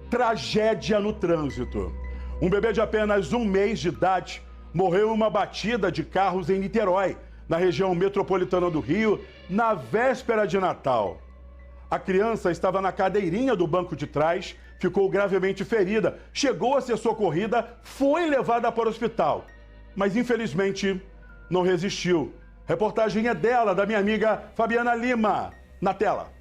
Tragédia no trânsito. Um bebê de apenas 1 mês de idade morreu em uma batida de carros em Niterói, na região metropolitana do Rio, na véspera de Natal. A criança estava na cadeirinha do banco de trás, ficou gravemente ferida, chegou a ser socorrida, foi levada para o hospital, mas infelizmente não resistiu. Reportagem é dela, da minha amiga Fabiana Lima, na tela.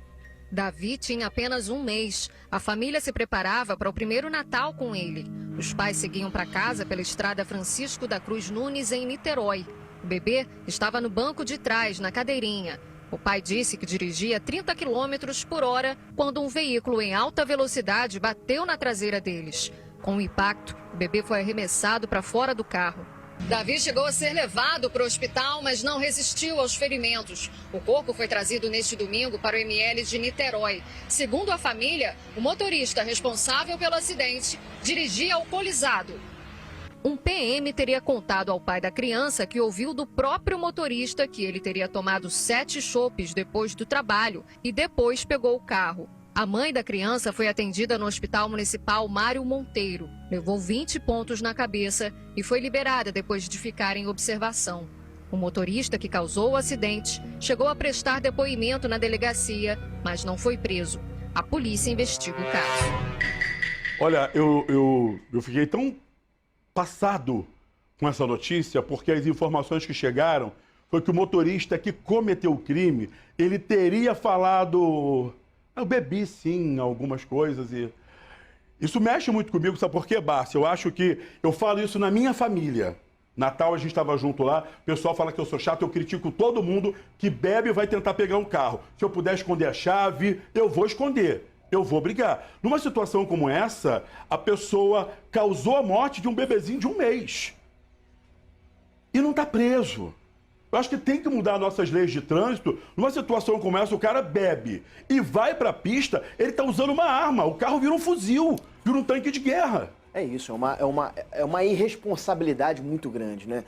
Davi tinha apenas 1 mês. A família se preparava para o primeiro Natal com ele. Os pais seguiam para casa pela estrada Francisco da Cruz Nunes, em Niterói. O bebê estava no banco de trás, na cadeirinha. O pai disse que dirigia 30 km por hora quando um veículo em alta velocidade bateu na traseira deles. Com o impacto, o bebê foi arremessado para fora do carro. Davi chegou a ser levado para o hospital, mas não resistiu aos ferimentos. O corpo foi trazido neste domingo para o ML de Niterói. Segundo a família, o motorista responsável pelo acidente dirigia alcoolizado. Um PM teria contado ao pai da criança que ouviu do próprio motorista que ele teria tomado 7 chopes depois do trabalho e depois pegou o carro. A mãe da criança foi atendida no Hospital Municipal Mário Monteiro. Levou 20 pontos na cabeça e foi liberada depois de ficar em observação. O motorista que causou o acidente chegou a prestar depoimento na delegacia, mas não foi preso. A polícia investiga o caso. Olha, eu fiquei tão passado com essa notícia, porque as informações que chegaram foi que o motorista que cometeu o crime, ele teria falado... Eu bebi, sim, algumas coisas e... Isso mexe muito comigo, sabe por quê, Bárcia? Eu acho que... Eu falo isso na minha família. Natal, a gente estava junto lá, o pessoal fala que eu sou chato, eu critico todo mundo que bebe e vai tentar pegar um carro. Se eu puder esconder a chave, eu vou esconder. Eu vou brigar. Numa situação como essa, a pessoa causou a morte de um bebezinho de 1 mês. E não está preso. Eu acho que tem que mudar nossas leis de trânsito. Numa situação como essa, o cara bebe e vai para a pista, ele está usando uma arma. O carro vira um fuzil, vira um tanque de guerra. É isso, é uma irresponsabilidade muito grande, né,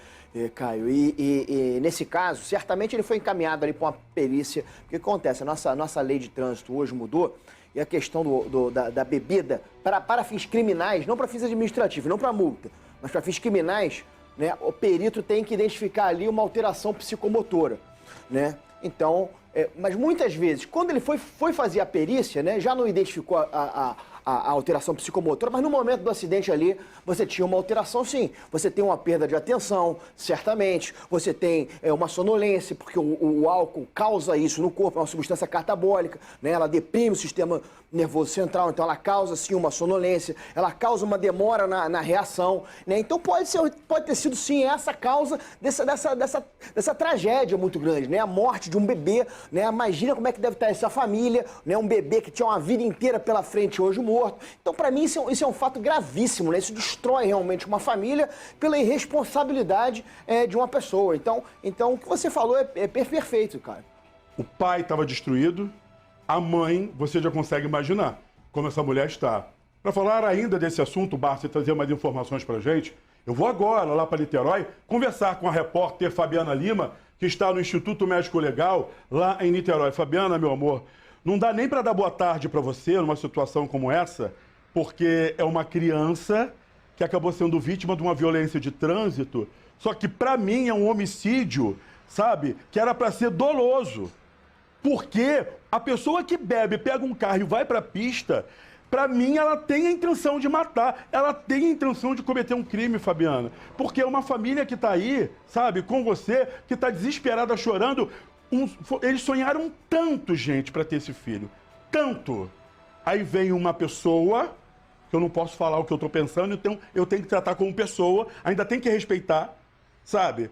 Caio? E nesse caso, certamente ele foi encaminhado ali para uma perícia. O que acontece? A nossa lei de trânsito hoje mudou e a questão da bebida para fins criminais, não para fins administrativos, não para multa, mas para fins criminais, né, o perito tem que identificar ali uma alteração psicomotora, né? Então, mas muitas vezes, quando ele foi fazer a perícia, né, já não identificou a alteração psicomotora, mas no momento do acidente ali, você tinha uma alteração sim. Você tem uma perda de atenção, certamente. Você tem uma sonolência, porque o álcool causa isso no corpo, é uma substância catabólica, né? Ela deprime o sistema nervoso central, então ela causa sim uma sonolência, ela causa uma demora na reação, né? Então pode ter sido sim essa causa dessa tragédia muito grande, né? A morte de um bebê, né? Imagina como é que deve estar essa família, né? Um bebê que tinha uma vida inteira pela frente, hoje morto. Então, para mim, isso é um fato gravíssimo, né? Isso destrói realmente uma família pela irresponsabilidade de uma pessoa. Então, o que você falou é perfeito, cara. O pai estava destruído, a mãe, você já consegue imaginar como essa mulher está. Para falar ainda desse assunto, Bárcia, e trazer mais informações para a gente, eu vou agora lá para Niterói conversar com a repórter Fabiana Lima, que está no Instituto Médico Legal, lá em Niterói. Fabiana, meu amor, não dá nem para dar boa tarde para você numa situação como essa, porque é uma criança que acabou sendo vítima de uma violência de trânsito, só que para mim é um homicídio, sabe, que era para ser doloso. Porque a pessoa que bebe, pega um carro e vai para a pista, para mim ela tem a intenção de matar, ela tem a intenção de cometer um crime, Fabiana. Porque é uma família que está aí, sabe, com você, que está desesperada, chorando. Eles sonharam tanto, gente, para ter esse filho. Tanto. Aí vem uma pessoa, que eu não posso falar o que eu estou pensando, então eu tenho que tratar como pessoa, ainda tem que respeitar, sabe?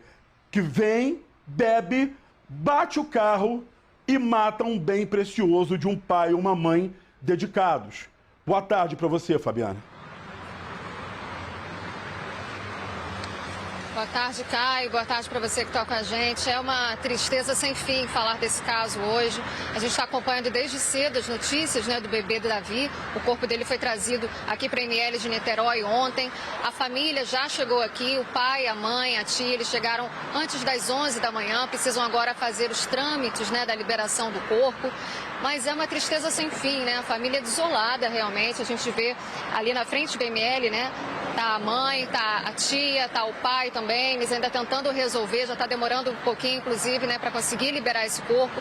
Que vem, bebe, bate o carro e mata um bem precioso de um pai e uma mãe dedicados. Boa tarde para você, Fabiana. Boa tarde, Caio. Boa tarde para você que está com a gente. É uma tristeza sem fim falar desse caso hoje. A gente está acompanhando desde cedo as notícias, né, do bebê do Davi. O corpo dele foi trazido aqui para a ML de Niterói ontem. A família já chegou aqui, o pai, a mãe, a tia, eles chegaram antes das 11 da manhã. Precisam agora fazer os trâmites, né, da liberação do corpo. Mas é uma tristeza sem fim, né? A família desolada, realmente. A gente vê ali na frente do ML, né? Tá a mãe, tá a tia, tá o pai também. Eles ainda tentando resolver, já tá demorando um pouquinho, inclusive, né? Para conseguir liberar esse corpo,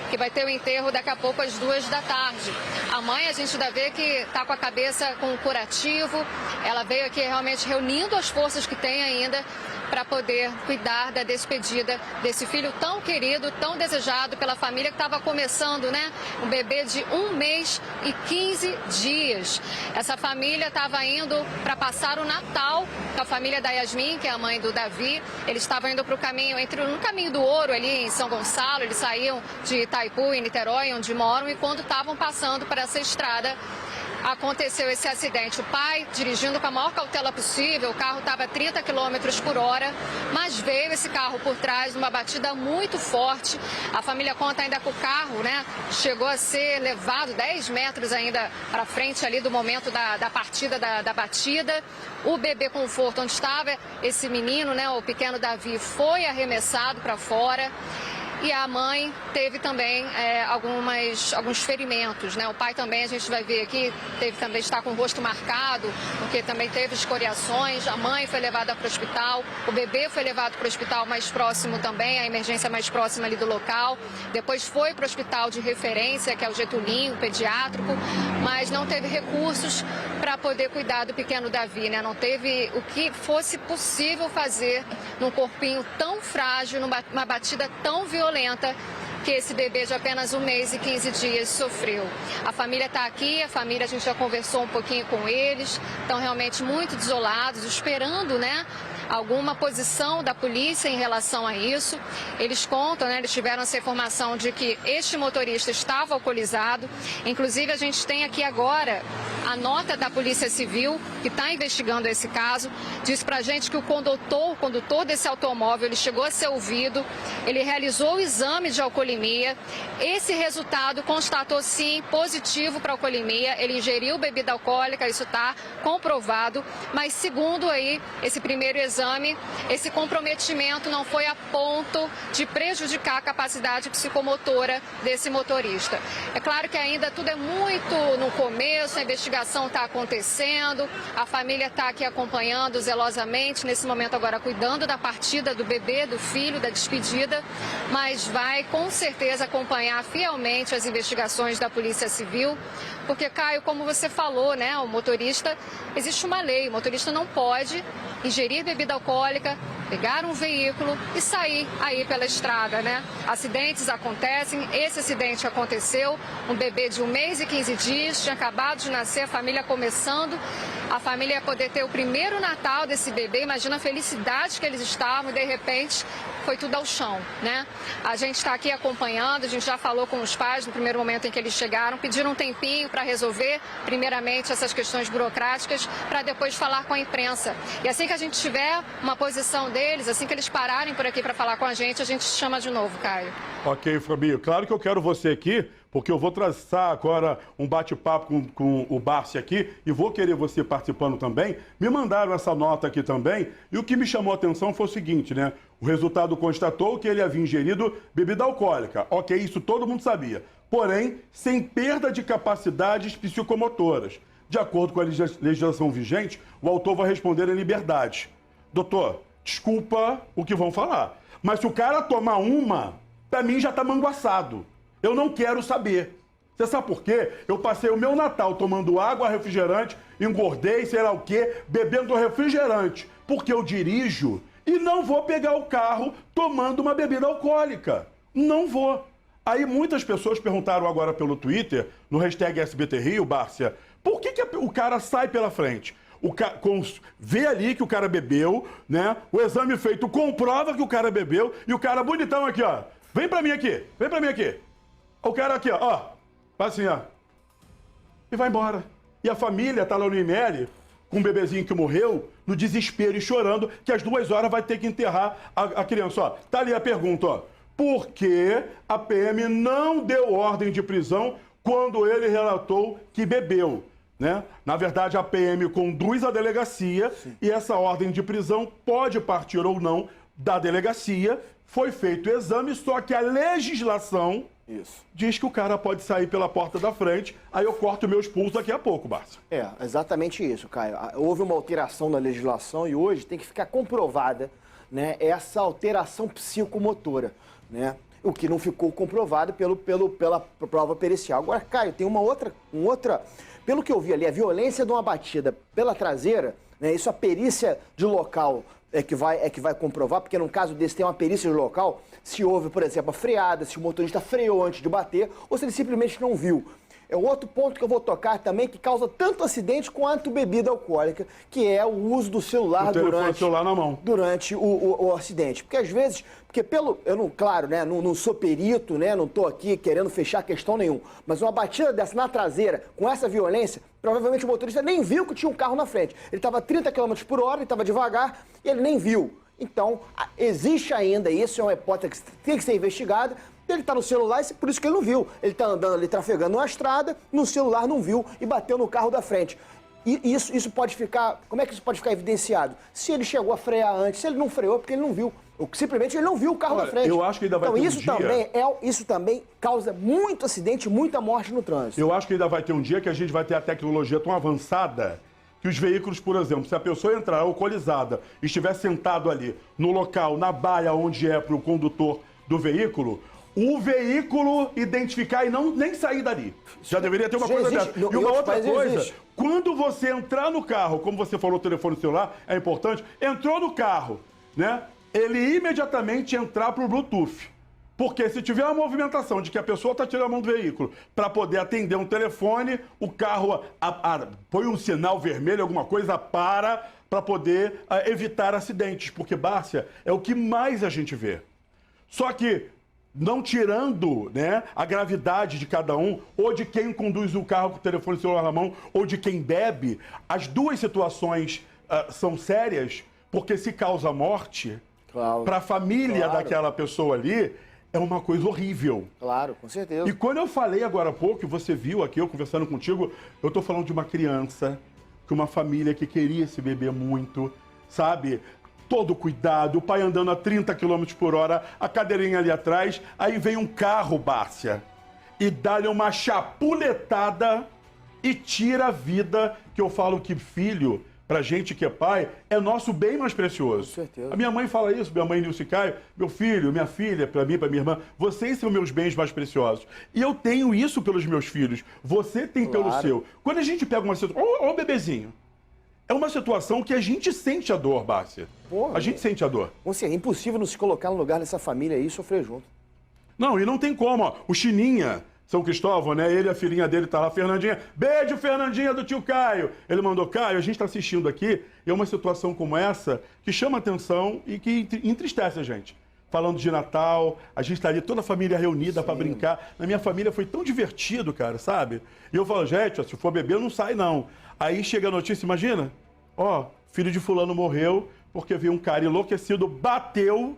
que vai ter o enterro daqui a pouco às 2 da tarde. A mãe, a gente ainda vê que tá com a cabeça com um curativo. Ela veio aqui realmente reunindo as forças que tem ainda para poder cuidar da despedida desse filho tão querido, tão desejado pela família que estava começando, né? Um bebê de 1 mês e 15 dias. Essa família estava indo para passar o Natal com a família da Yasmin, que é a mãe do Davi. Eles estavam indo para o caminho, no caminho do Ouro, ali em São Gonçalo. Eles saíam de Itaipu, em Niterói, onde moram, e quando estavam passando por essa estrada, aconteceu esse acidente. O pai dirigindo com a maior cautela possível, o carro estava a 30 km por hora, mas veio esse carro por trás numa batida muito forte. A família conta ainda que o carro, né, chegou a ser levado 10 metros ainda para frente ali do momento da partida da batida. O bebê conforto, onde estava esse menino, né, o pequeno Davi, foi arremessado para fora. E a mãe teve também alguns ferimentos, né? O pai também, a gente vai ver aqui, está com o rosto marcado, porque também teve escoriações. A mãe foi levada para o hospital, o bebê foi levado para o hospital mais próximo também, a emergência mais próxima ali do local. Depois foi para o hospital de referência, que é o Getulinho, pediátrico, mas não teve recursos para poder cuidar do pequeno Davi, né? Não teve o que fosse possível fazer num corpinho tão frágil, numa batida tão violenta que esse bebê de apenas 1 mês e 15 dias sofreu. A família está aqui, a gente já conversou um pouquinho com eles, estão realmente muito desolados, esperando, né, alguma posição da polícia em relação a isso. Eles contam, né, eles tiveram essa informação de que este motorista estava alcoolizado. Inclusive, a gente tem aqui agora a nota da Polícia Civil, que está investigando esse caso, diz pra gente que o condutor desse automóvel, ele chegou a ser ouvido, ele realizou o exame de alcoolemia. Esse resultado constatou, sim, positivo para alcoolemia. Ele ingeriu bebida alcoólica, isso está comprovado, mas segundo aí esse primeiro exame, esse comprometimento não foi a ponto de prejudicar a capacidade psicomotora desse motorista. É claro que ainda tudo é muito no começo, a investigação está acontecendo, a família está aqui acompanhando zelosamente, nesse momento agora cuidando da partida do bebê, do filho, da despedida, mas vai com certeza acompanhar fielmente as investigações da Polícia Civil, porque, Caio, como você falou, né, o motorista, existe uma lei, o motorista não pode ingerir bebida alcoólica, pegar um veículo e sair aí pela estrada, né? Acidentes acontecem, esse acidente aconteceu, um bebê de 1 mês e 15 dias, tinha acabado de nascer, a família começando, a família ia poder ter o primeiro Natal desse bebê, imagina a felicidade que eles estavam e de repente foi tudo ao chão, né? A gente está aqui acompanhando, a gente já falou com os pais no primeiro momento em que eles chegaram, pediram um tempinho para resolver, primeiramente, essas questões burocráticas, para depois falar com a imprensa. E assim que a gente tiver uma posição deles, assim que eles pararem por aqui para falar com a gente chama de novo, Caio. Ok, Fabio. Claro que eu quero você aqui, porque eu vou traçar agora um bate-papo com o Barsi aqui e vou querer você participando também. Me mandaram essa nota aqui também e o que me chamou a atenção foi o seguinte, né? O resultado constatou que ele havia ingerido bebida alcoólica. Ok, isso todo mundo sabia. Porém, sem perda de capacidades psicomotoras. De acordo com a legislação vigente, o autor vai responder em liberdade. Doutor, desculpa o que vão falar, mas se o cara tomar uma, pra mim já tá manguaçado. Eu não quero saber. Você sabe por quê? Eu passei o meu Natal tomando água, refrigerante, engordei, sei lá o quê, bebendo refrigerante, porque eu dirijo e não vou pegar o carro tomando uma bebida alcoólica. Não vou. Aí muitas pessoas perguntaram agora pelo Twitter, no hashtag SBTRio, Bárcia, por que o cara sai pela frente? Vê ali que o cara bebeu, né? O exame feito comprova que o cara bebeu e o cara bonitão aqui, ó. Vem pra mim aqui, vem pra mim aqui. O cara aqui, ó, faz assim, ó. E vai embora. E a família tá lá no IML, com um bebezinho que morreu, no desespero e chorando, que às 2 horas vai ter que enterrar a criança, ó. Tá ali a pergunta, ó. Por que a PM não deu ordem de prisão quando ele relatou que bebeu? Né? Na verdade, a PM conduz a delegacia. Sim. E essa ordem de prisão pode partir ou não da delegacia, foi feito o exame, só que a legislação diz que o cara pode sair pela porta da frente, aí eu corto meus pulsos daqui a pouco, Márcio. É, exatamente isso, Caio. Houve uma alteração na legislação e hoje tem que ficar comprovada, né, essa alteração psicomotora, né? O que não ficou comprovado pela prova pericial. Agora, Caio, tem uma outra... Pelo que eu vi ali, a violência de uma batida pela traseira, né, isso a perícia de local é que vai comprovar, porque num caso desse tem uma perícia de local, se houve, por exemplo, a freada, se o motorista freou antes de bater, ou se ele simplesmente não viu. É outro ponto que eu vou tocar também, que causa tanto acidente quanto bebida alcoólica, que é o uso do celular durante o acidente. Porque às vezes, eu não, claro, né, não sou perito, né, não estou aqui querendo fechar questão nenhuma, mas uma batida dessa na traseira, com essa violência, provavelmente o motorista nem viu que tinha um carro na frente. Ele estava a 30 km por hora, ele estava devagar e ele nem viu. Então, existe ainda, isso é uma hipótese que tem que ser investigada. Ele está no celular, por isso que ele não viu. Ele está andando ali, trafegando na estrada, no celular não viu e bateu no carro da frente. E isso pode ficar... Como é que isso pode ficar evidenciado? Se ele chegou a frear antes, se ele não freou, porque ele não viu. Ou simplesmente ele não viu o carro da frente. Eu acho que ainda vai ter um dia... Isso também causa muito acidente, muita morte no trânsito. Eu acho que ainda vai ter um dia que a gente vai ter a tecnologia tão avançada que os veículos, por exemplo, se a pessoa entrar alcoolizada e estiver sentado ali no local, na baia onde é para o condutor do veículo... O veículo identificar e nem sair dali. Já deveria ter uma coisa dessa. E uma outra coisa, quando você entrar no carro, como você falou, o telefone celular é importante, entrou no carro, né? Ele imediatamente entrar pro Bluetooth. Porque se tiver uma movimentação de que a pessoa está tirando a mão do veículo para poder atender um telefone, o carro põe um sinal vermelho, alguma coisa, para poder evitar acidentes. Porque, Bárcia, é o que mais a gente vê. Só que não tirando, né, a gravidade de cada um, ou de quem conduz o carro com o telefone celular na mão, ou de quem bebe, as duas situações são sérias, porque se causa morte, para a família daquela pessoa ali, é uma coisa horrível. Claro, com certeza. E quando eu falei agora há pouco, você viu aqui, eu conversando contigo, eu estou falando de uma criança, de uma família que queria esse bebê muito, sabe? Todo cuidado, o pai andando a 30 km por hora, a cadeirinha ali atrás, aí vem um carro, Bárcia, e dá-lhe uma chapuletada e tira a vida, que eu falo que filho, pra gente que é pai, é nosso bem mais precioso. Com certeza. A minha mãe fala isso, minha mãe Nilce Caio, meu filho, minha filha, pra mim, pra minha irmã, vocês são meus bens mais preciosos. E eu tenho isso pelos meus filhos, você tem pelo seu. Quando a gente pega uma situação, ó o bebezinho, é uma situação que a gente sente a dor, Bárcia. A gente sente a dor. É impossível não se colocar no lugar dessa família aí e sofrer junto. Não, e não tem como, ó. O Chininha, São Cristóvão, né? Ele e a filhinha dele tá lá, Fernandinha. Beijo, Fernandinha, do tio Caio. Ele mandou, Caio, a gente tá assistindo aqui, e é uma situação como essa que chama atenção e que entristece a gente. Falando de Natal, a gente tá ali, toda a família reunida para brincar. Na minha família foi tão divertido, cara, sabe? E eu falo, gente, ó, se for beber, não sai, não. Aí chega a notícia, imagina, ó, filho de fulano morreu porque veio um cara enlouquecido, bateu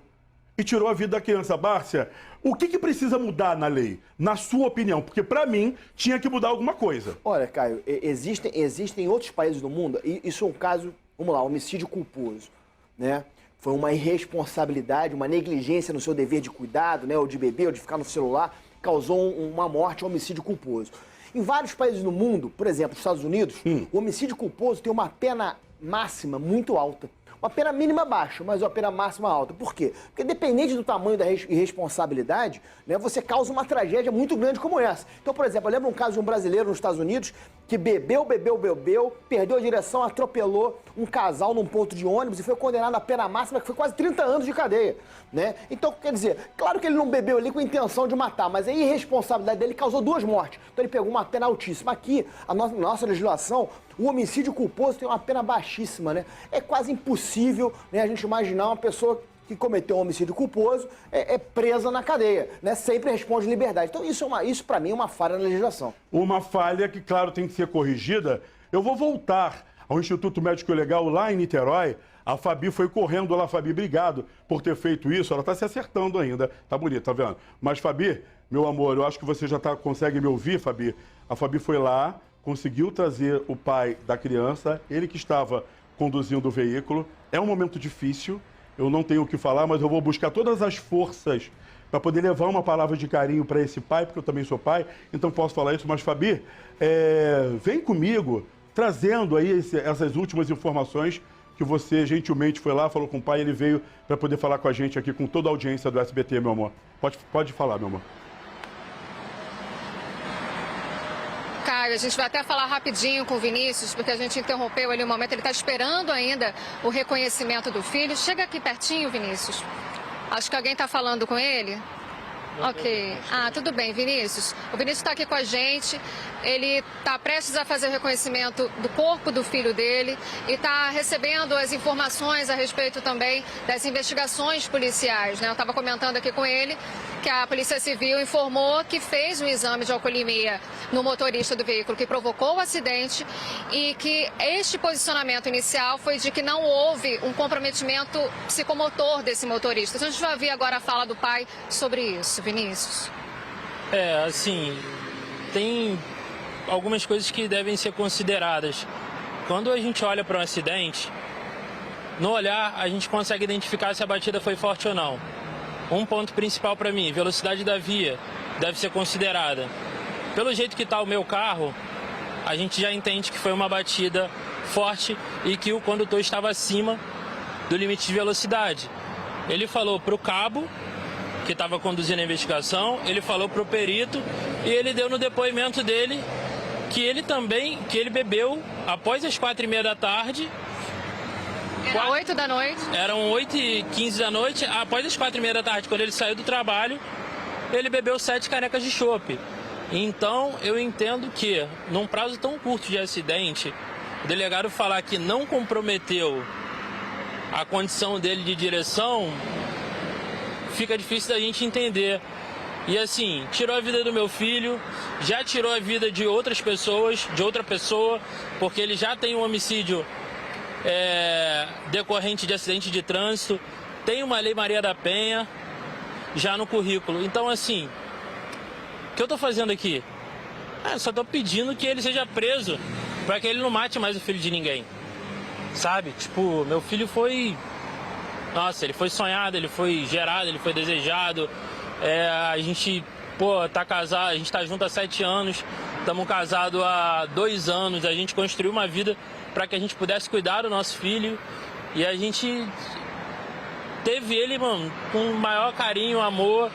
e tirou a vida da criança. Bárcia, o que precisa mudar na lei, na sua opinião? Porque para mim tinha que mudar alguma coisa. Olha, Caio, existem outros países do mundo, e isso é um caso, vamos lá, homicídio culposo, né? Foi uma irresponsabilidade, uma negligência no seu dever de cuidado, né, ou de beber, ou de ficar no celular, causou uma morte, um homicídio culposo. Em vários países do mundo, por exemplo, nos Estados Unidos, o homicídio culposo tem uma pena máxima muito alta. Uma pena mínima baixa, mas uma pena máxima alta. Por quê? Porque dependente do tamanho da irresponsabilidade, né, você causa uma tragédia muito grande como essa. Então, por exemplo, eu lembro um caso de um brasileiro nos Estados Unidos que bebeu, perdeu a direção, atropelou um casal num ponto de ônibus e foi condenado à pena máxima, que foi quase 30 anos de cadeia, né? Então, quer dizer, claro que ele não bebeu ali com a intenção de matar, mas a irresponsabilidade dele causou 2 mortes. Então ele pegou uma pena altíssima. Aqui, a nossa legislação, o homicídio culposo tem uma pena baixíssima, né? É quase impossível, né, a gente imaginar uma pessoa que cometeu um homicídio culposo é presa na cadeia, né? Sempre responde liberdade. Então isso para mim é uma falha na legislação. Uma falha que, claro, tem que ser corrigida. Eu vou voltar ao Instituto Médico Legal lá em Niterói. A Fabi foi correndo lá. Fabi, obrigado por ter feito isso. Ela está se acertando ainda. Tá bonito, tá vendo? Mas, Fabi, meu amor, eu acho que você já consegue me ouvir, Fabi. A Fabi foi lá, conseguiu trazer o pai da criança, ele que estava conduzindo o veículo. É um momento difícil. eu não tenho o que falar, mas eu vou buscar todas as forças para poder levar uma palavra de carinho para esse pai, porque eu também sou pai, então posso falar isso. Mas, Fabi, vem comigo, trazendo aí essas últimas informações que você gentilmente foi lá, falou com o pai, ele veio para poder falar com a gente aqui, com toda a audiência do SBT, meu amor. Pode falar, meu amor. Caio, a gente vai até falar rapidinho com o Vinícius, porque a gente interrompeu ali um momento, ele está esperando ainda o reconhecimento do filho. Chega aqui pertinho, Vinícius. Acho que alguém está falando com ele. Ok. Ah, tudo bem, Vinícius. O Vinícius está aqui com a gente. Ele está prestes a fazer o reconhecimento do corpo do filho dele e está recebendo as informações a respeito também das investigações policiais, né? Eu estava comentando aqui com ele que a Polícia Civil informou que fez um exame de alcoolemia no motorista do veículo que provocou o acidente e que este posicionamento inicial foi de que não houve um comprometimento psicomotor desse motorista. Então, a gente vai ouvir agora a fala do pai sobre isso. Vinícius. Assim, tem algumas coisas que devem ser consideradas. Quando a gente olha para um acidente, no olhar a gente consegue identificar se a batida foi forte ou não. Um ponto principal para mim, velocidade da via, deve ser considerada. Pelo jeito que está o meu carro, a gente já entende que foi uma batida forte e que o condutor estava acima do limite de velocidade. Ele falou para o cabo, que estava conduzindo a investigação, ele falou para o perito e ele deu no depoimento dele que ele bebeu após as 4h30 da tarde. Era 8 da noite? Eram 8h15 da noite, após as 4h30 da tarde, quando ele saiu do trabalho, ele bebeu 7 canecas de chopp. Então, eu entendo que, num prazo tão curto de acidente, o delegado falar que não comprometeu a condição dele de direção, fica difícil da gente entender. E assim, tirou a vida do meu filho, já tirou a vida de outras pessoas, de outra pessoa, porque ele já tem um homicídio decorrente de acidente de trânsito, tem uma Lei Maria da Penha já no currículo. Então assim, o que eu tô fazendo aqui? Eu só tô pedindo que ele seja preso para que ele não mate mais o filho de ninguém, sabe? Tipo, meu filho foi... Nossa, ele foi sonhado, ele foi gerado, ele foi desejado. A gente, tá casado, a gente tá junto há 7 anos, estamos casados há 2 anos, a gente construiu uma vida para que a gente pudesse cuidar do nosso filho e a gente teve ele, mano, com o maior carinho, amor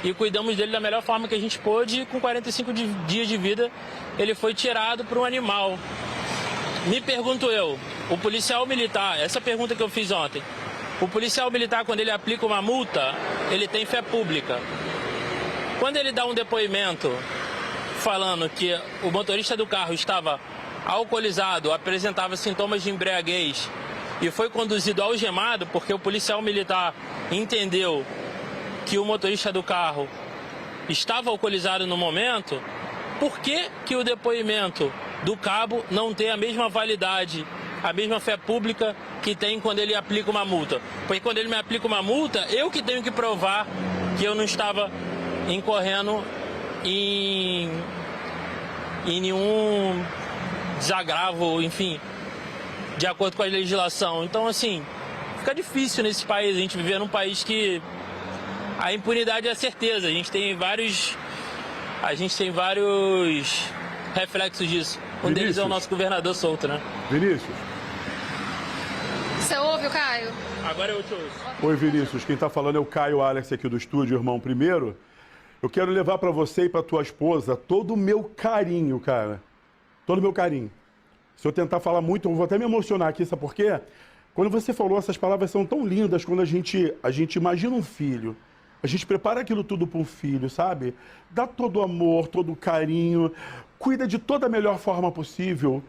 e cuidamos dele da melhor forma que a gente pôde. E com 45 dias de vida ele foi tirado por um animal. Me pergunto eu, o policial militar, essa pergunta que eu fiz ontem, o policial militar, quando ele aplica uma multa, ele tem fé pública. Quando ele dá um depoimento falando que o motorista do carro estava alcoolizado, apresentava sintomas de embriaguez e foi conduzido algemado porque o policial militar entendeu que o motorista do carro estava alcoolizado no momento, por que que o depoimento do cabo não tem a mesma validade, a mesma fé pública que tem quando ele aplica uma multa? Porque quando ele me aplica uma multa, eu que tenho que provar que eu não estava incorrendo em nenhum desagravo, enfim, de acordo com a legislação. Então, assim, fica difícil nesse país, a gente viver num país que a impunidade é a certeza. A gente tem vários reflexos disso. Um deles é o nosso governador solto, né? Vinícius. Você ouve o Caio? Agora eu te ouço. Oi, Vinícius. Quem está falando é o Caio Alex aqui do estúdio, irmão. Primeiro, eu quero levar para você e para tua esposa todo o meu carinho, cara. Todo o meu carinho. Se eu tentar falar muito, eu vou até me emocionar aqui, sabe por quê? Quando você falou, essas palavras são tão lindas quando a gente imagina um filho. A gente prepara aquilo tudo para um filho, sabe? Dá todo o amor, todo o carinho, cuida de toda a melhor forma possível,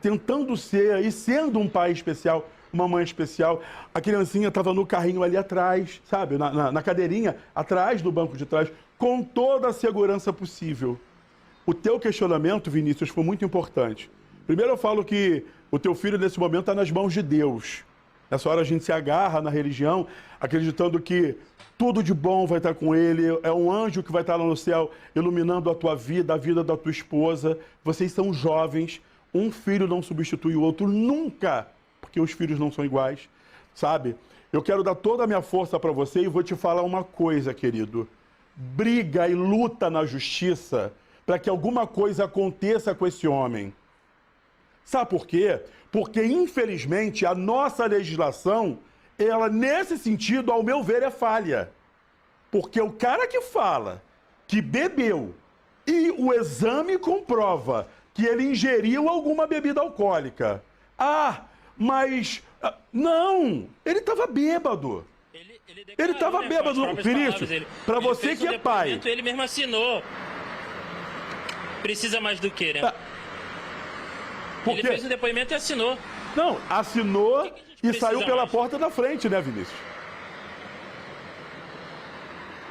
tentando ser e sendo um pai especial, uma mãe especial. A criancinha estava no carrinho ali atrás, sabe? Na cadeirinha, atrás do banco de trás, com toda a segurança possível. O teu questionamento, Vinícius, foi muito importante. Primeiro eu falo que o teu filho, nesse momento, está nas mãos de Deus. Nessa hora a gente se agarra na religião, acreditando que tudo de bom vai estar com ele, é um anjo que vai estar lá no céu, iluminando a tua vida, a vida da tua esposa. Vocês são jovens, um filho não substitui o outro nunca, porque os filhos não são iguais, sabe? eu quero dar toda a minha força para você e vou te falar uma coisa, querido. Briga e luta na justiça para que alguma coisa aconteça com esse homem. Sabe por quê? Porque, infelizmente, a nossa legislação, ela, nesse sentido, ao meu ver, é falha. Porque o cara que fala que bebeu e o exame comprova que ele ingeriu alguma bebida alcoólica. Ah, mas... Não! Ele estava bêbado. Ele estava bêbado, Vinícius. Para você que é pai... Ele mesmo assinou. Precisa mais do que, né? Ele fez o depoimento e assinou. Não, assinou e saiu pela porta da frente, né, Vinícius?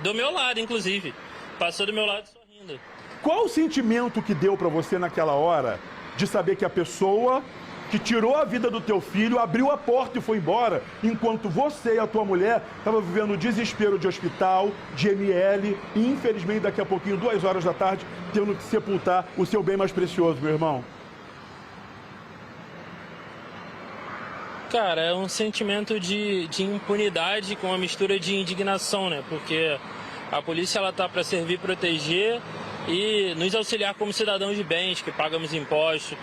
Do meu lado, inclusive. Passou do meu lado sorrindo. Qual o sentimento que deu pra você naquela hora de saber que a pessoa que tirou a vida do teu filho abriu a porta e foi embora, enquanto você e a tua mulher estavam vivendo o desespero de hospital, de ML, e infelizmente daqui a pouquinho, 2 horas da tarde, tendo que sepultar o seu bem mais precioso, meu irmão? Cara, é um sentimento de impunidade com uma mistura de indignação, né? Porque a polícia, ela tá para servir, proteger e nos auxiliar como cidadãos de bens, que pagamos impostos,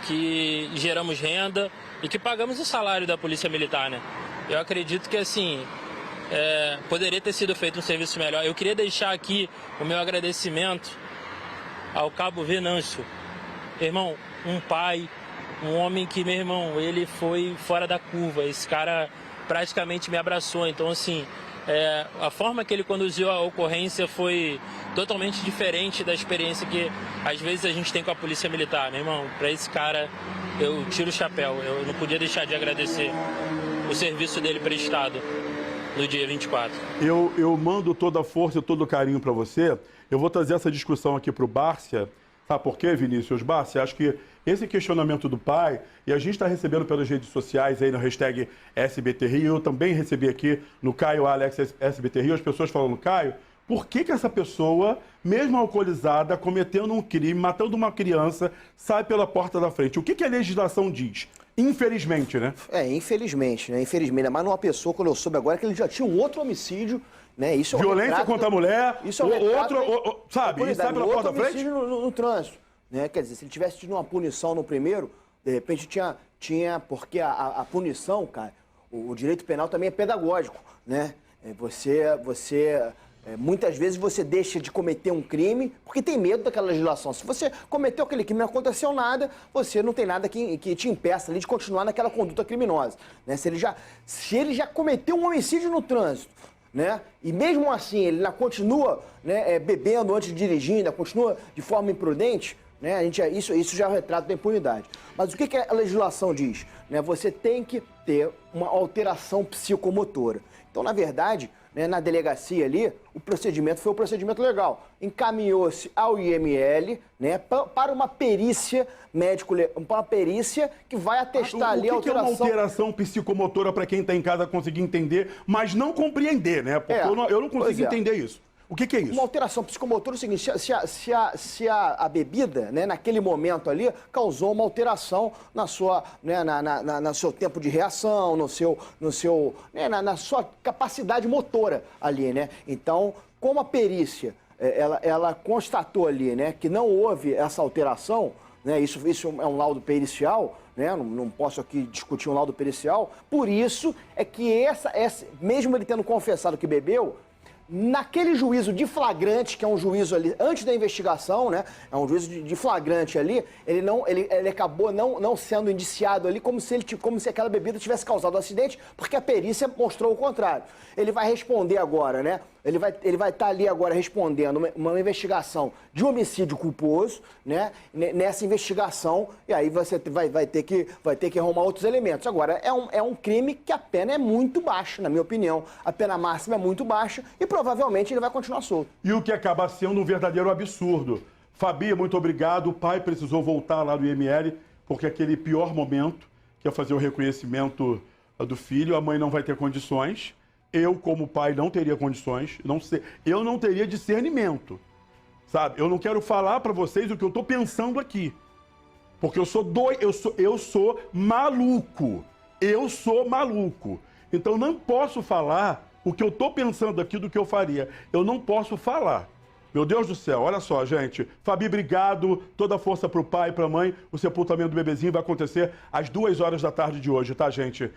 que geramos renda e que pagamos o salário da polícia militar, né? Eu acredito que, assim, poderia ter sido feito um serviço melhor. Eu queria deixar aqui o meu agradecimento ao Cabo Venâncio. Irmão, um pai, um homem que, meu irmão, ele foi fora da curva. Esse cara praticamente me abraçou. Então, assim, a forma que ele conduziu a ocorrência foi totalmente diferente da experiência que, às vezes, a gente tem com a polícia militar, meu irmão. Para esse cara, eu tiro o chapéu. Eu não podia deixar de agradecer o serviço dele prestado no dia 24. Eu mando toda a força e todo o carinho para você. Eu vou trazer essa discussão aqui para o Bárcia. Sabe por quê, Vinícius? Bárcia, acho que esse questionamento do pai, e a gente está recebendo pelas redes sociais aí no hashtag SBTRio, eu também recebi aqui no Caio Alex SBTRio, as pessoas falando, Caio, por que essa pessoa, mesmo alcoolizada, cometendo um crime, matando uma criança, sai pela porta da frente? O que a legislação diz? Infelizmente, né? Infelizmente, né? Infelizmente, mas numa pessoa, quando eu soube agora, que ele já tinha um outro homicídio, né? Isso é violência contra a mulher, isso é sabe? E sai pela porta da frente? No trânsito. Né? Quer dizer, se ele tivesse tido uma punição no primeiro, de repente tinha porque a punição, cara, o direito penal também é pedagógico, né? Muitas vezes você deixa de cometer um crime porque tem medo daquela legislação. Se você cometeu aquele crime e não aconteceu nada, você não tem nada que te impeça ali de continuar naquela conduta criminosa. Né? Se ele já cometeu um homicídio no trânsito, né? E mesmo assim ele ainda continua, né, bebendo antes de dirigir, ainda continua de forma imprudente, né? Isso já é o retrato da impunidade. Mas o que a legislação diz? Né? Você tem que ter uma alteração psicomotora. Então, na verdade, né, na delegacia ali, o procedimento foi o procedimento legal. Encaminhou-se ao IML, né, para uma perícia para uma perícia que vai atestar ali a alteração. O que é uma alteração psicomotora para quem está em casa conseguir entender, mas não compreender, né? Porque eu não consigo entender isso. O que é isso? Uma alteração psicomotora é o seguinte, se a bebida, né, naquele momento ali, causou uma alteração na sua, né, no seu tempo de reação, né, na sua capacidade motora ali, né? Então, como a perícia, ela constatou ali, né, que não houve essa alteração, né, isso é um laudo pericial, né, não posso aqui discutir um laudo pericial, por isso é que mesmo ele tendo confessado que bebeu, naquele juízo de flagrante, que é um juízo ali antes da investigação, né? É um juízo de flagrante ali, ele acabou não sendo indiciado ali como se aquela bebida tivesse causado o acidente, porque a perícia mostrou o contrário. Ele vai responder agora, né? Ele vai estar ali agora respondendo uma investigação de homicídio culposo, né? Nessa investigação, e aí você vai ter que arrumar outros elementos. Agora, é um crime que a pena é muito baixa, na minha opinião. A pena máxima é muito baixa e provavelmente ele vai continuar solto. E o que acaba sendo um verdadeiro absurdo. Fabi, muito obrigado. O pai precisou voltar lá do IML, porque aquele pior momento, que é fazer o reconhecimento do filho, a mãe não vai ter condições. Eu, como pai, não teria condições, eu não teria discernimento, sabe? Eu não quero falar para vocês o que eu estou pensando aqui, porque eu sou maluco, Então não posso falar o que eu estou pensando aqui do que eu faria. Eu não posso falar. Meu Deus do céu, olha só, gente. Fabi, obrigado. Toda a força pro pai e pra mãe. O sepultamento do bebezinho vai acontecer às 2 horas da tarde de hoje, tá, gente?